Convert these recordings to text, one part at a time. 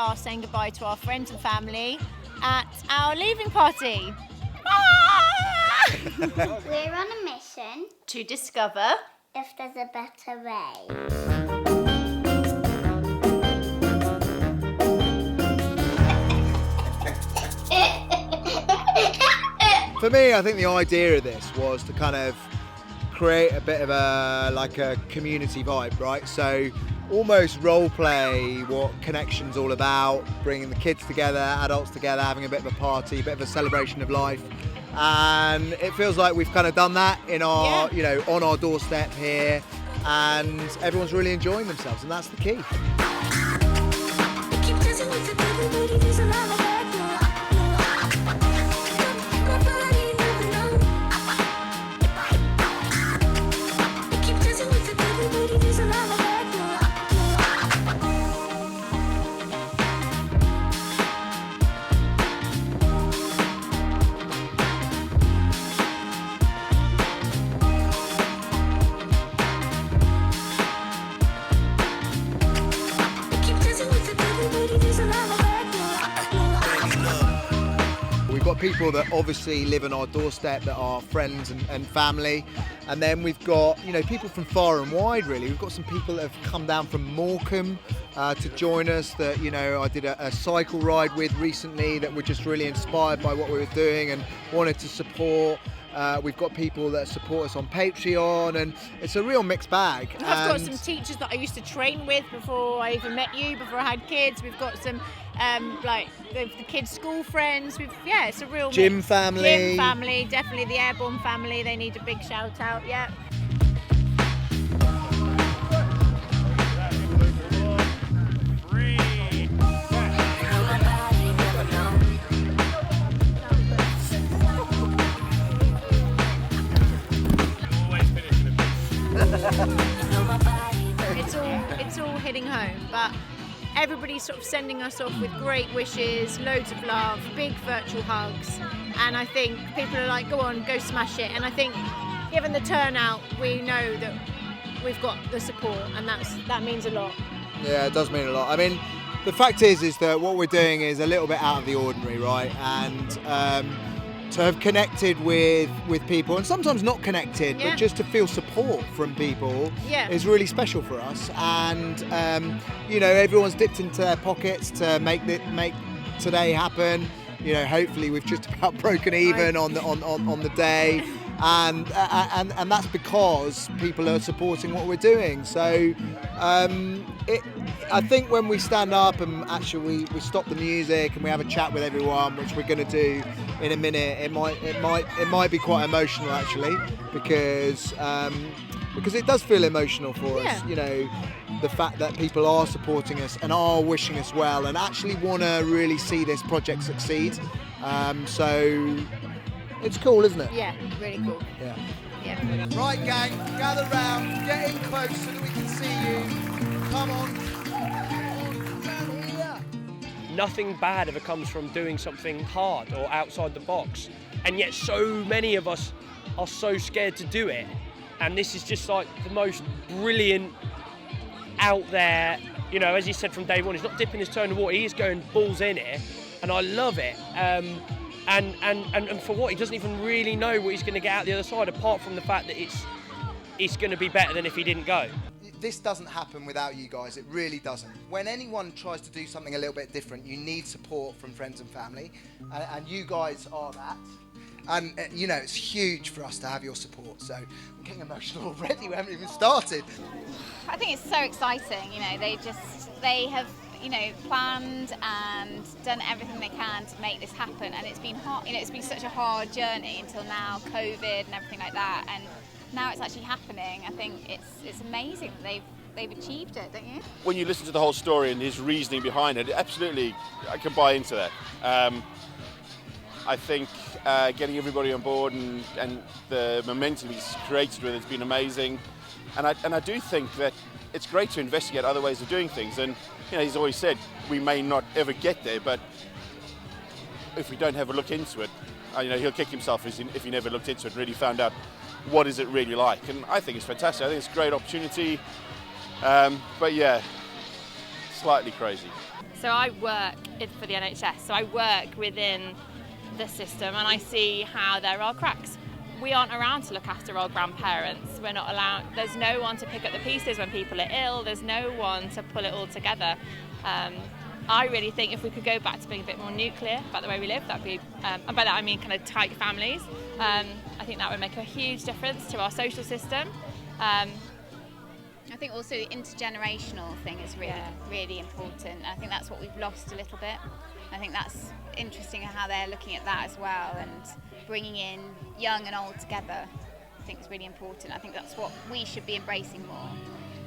are saying goodbye to our friends and family at our leaving party. We're on a mission To discover if there's a better way. For me, I think the idea of this was to kind of create a bit of a community vibe, right? So almost role play what Connection's all about, bringing the kids together, adults together, having a bit of a party, a bit of a celebration of life. And it feels like we've kind of done that in our, on our doorstep here, and everyone's really enjoying themselves, and that's the key. People that obviously live on our doorstep that are friends and family, and then we've got people from far and wide. Really, we've got some people that have come down from Morecambe to join us that I did a cycle ride with recently that were just really inspired by what we were doing and wanted to support. We've got people that support us on Patreon, and it's a real mixed bag. I've got some teachers that I used to train with before I even met you, before I had kids. We've got some like the kids' school friends. It's a real gym mix. family. Gym family, definitely the Airborne family. They need a big shout out. Yeah. It's all hitting home, but everybody's sort of sending us off with great wishes, loads of love, big virtual hugs, and I think people are like, go on, go smash it. And I think given the turnout, we know that we've got the support, and that means a lot. Yeah, it does mean a lot. I mean, the fact is that what we're doing is a little bit out of the ordinary, right? And to have connected with people, and sometimes not connected, but just to feel support from people is really special for us. And everyone's dipped into their pockets to make today happen. Hopefully we've just about broken even on the day, and that's because people are supporting what we're doing. So I think when we stand up and actually we stop the music and we have a chat with everyone, which we're going to do in a minute, it might be quite emotional actually, because it does feel emotional for us. The fact that people are supporting us and are wishing us well and actually want to really see this project succeed. So it's cool, isn't it? Yeah, really cool. Yeah. Right, gang, gather round, get in close so that we can see you. Come on. Nothing bad ever comes from doing something hard or outside the box, and yet so many of us are so scared to do it. And this is just like the most brilliant, out there, as he said from day one, he's not dipping his toe in the water, he's going balls in it, and I love it. And for what, he doesn't even really know what he's going to get out the other side, apart from the fact that it's going to be better than if he didn't go. This doesn't happen without you guys, it really doesn't. When anyone tries to do something a little bit different, you need support from friends and family, and you guys are that. And it's huge for us to have your support, so I'm getting emotional already, we haven't even started. I think it's so exciting, they have planned and done everything they can to make this happen, and it's been hard, it's been such a hard journey until now, COVID and everything like that, and now it's actually happening. I think it's amazing that they've achieved it, don't you? When you listen to the whole story and his reasoning behind it, absolutely, I can buy into that. I think getting everybody on board and the momentum he's created with it's been amazing. And I do think that it's great to investigate other ways of doing things. And he's always said we may not ever get there, but if we don't have a look into it, he'll kick himself if he never looked into it and really found out what is it really like. And I think it's fantastic. I think it's a great opportunity. But yeah, slightly crazy. So I work for the NHS, so I work within the system and I see how there are cracks. We aren't around to look after our grandparents. We're not allowed, there's no one to pick up the pieces when people are ill, there's no one to pull it all together. I really think if we could go back to being a bit more nuclear about the way we live, that'd be, and by that I mean kind of tight families, I think that would make a huge difference to our social system. I think also the intergenerational thing is really important. I think that's what we've lost a little bit. I think that's interesting how they're looking at that as well, and bringing in young and old together I think is really important. I think that's what we should be embracing more.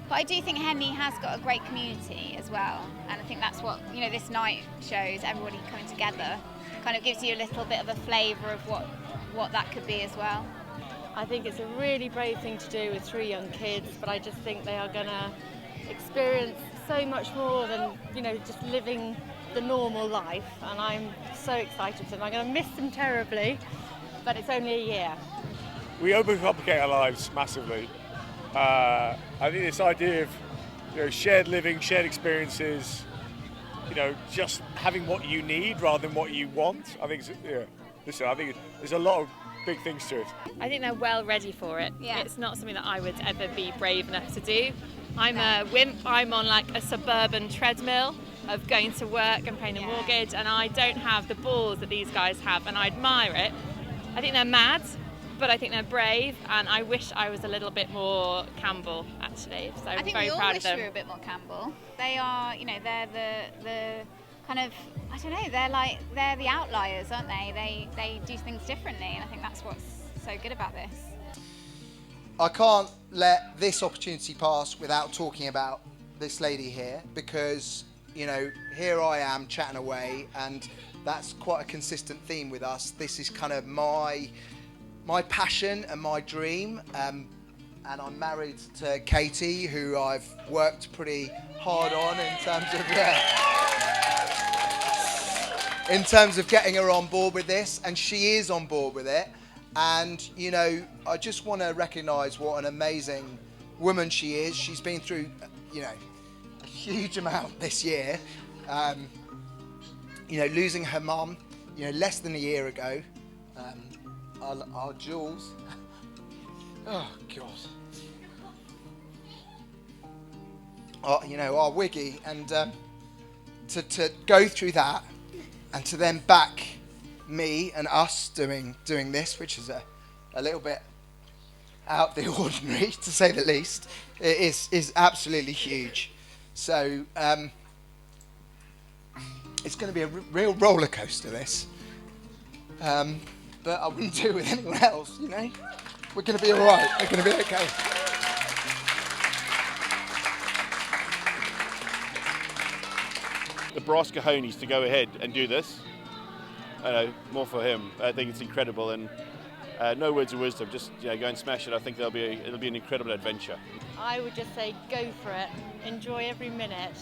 But I do think Henley has got a great community as well, and I think that's what, you know, this night shows, everybody coming together, kind of gives you a little bit of a flavour of what that could be as well. I think it's a really brave thing to do with 3 young kids, but I just think they are going to experience so much more than, you know, just living the normal life, and I'm so excited for them. I'm going to miss them terribly, but it's only a year. We overcomplicate our lives massively. I think this idea of, you know, shared living, shared experiences, you know, just having what you need rather than what you want. I think, I think there's a lot of big things to it. I think they're well ready for it. Yeah. It's not something that I would ever be brave enough to do. I'm a wimp. I'm on like a suburban treadmill of going to work and paying a mortgage, and I don't have the balls that these guys have, and I admire it. I think they're mad, but I think they're brave, and I wish I was a little bit more Campbell, actually. So I'm very proud of them. I think we all wish we were a bit more Campbell. They are, you know, they're the kind of, I don't know, they're the outliers, aren't they? They do things differently, and I think that's what's so good about this. I can't let this opportunity pass without talking about this lady here, because, you know, here I am chatting away, and that's quite a consistent theme with us. This is kind of my passion and my dream, and I'm married to Katie, who I've worked pretty hard on in terms of getting her on board with this, and she is on board with it. And, you know, I just want to recognise what an amazing woman she is. She's been through, you know, a huge amount this year. You know, losing her mum, you know, less than a year ago. Our Jules. Oh, God. You know, our Wiggy. And to go through that, and to then back me and us doing this, which is a little bit out of the ordinary, to say the least, it is absolutely huge. So it's going to be a real roller coaster, this. But I wouldn't do it with anyone else, you know. We're going to be all right. We're going to be okay. The brass cojones to go ahead and do this. I know, more for him. I think it's incredible, and no words of wisdom. Just, you know, go and smash it. I think it'll be an incredible adventure. I would just say go for it, enjoy every minute,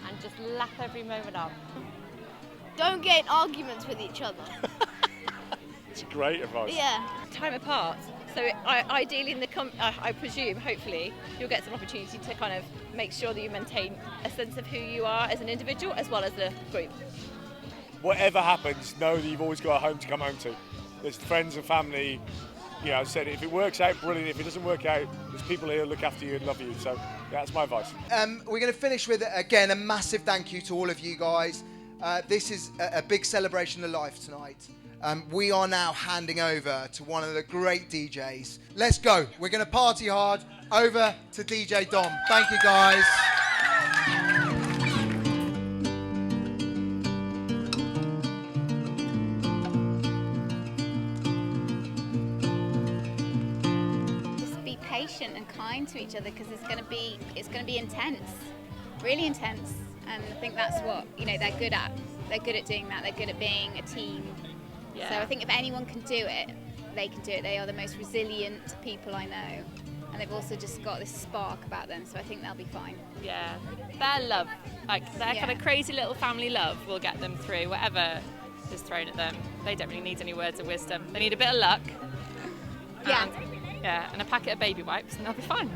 and just lap every moment up. Don't get in arguments with each other. It's great advice. Yeah. Time apart. So ideally, I presume, hopefully, you'll get some opportunity to kind of make sure that you maintain a sense of who you are as an individual as well as the group. Whatever happens, know that you've always got a home to come home to. There's friends and family. You know, as I said, if it works out, brilliant. If it doesn't work out, there's people here who look after you and love you. So that's my advice. We're going to finish with, again, a massive thank you to all of you guys. This is a big celebration of life tonight. We are now handing over to one of the great DJs. Let's go. We're going to party hard. Over to DJ Dom. Thank you, guys. Just be patient and kind to each other, because it's going to be intense, really intense. And I think that's what, you know, they're good at. They're good at doing that. They're good at being a team. Yeah. So I think if anyone can do it, they can do it. They are the most resilient people I know. And they've also just got this spark about them, so I think they'll be fine. Yeah, their love, like their kind of crazy little family love will get them through whatever is thrown at them. They don't really need any words of wisdom. They need a bit of luck. Yeah. And a packet of baby wipes, and they'll be fine.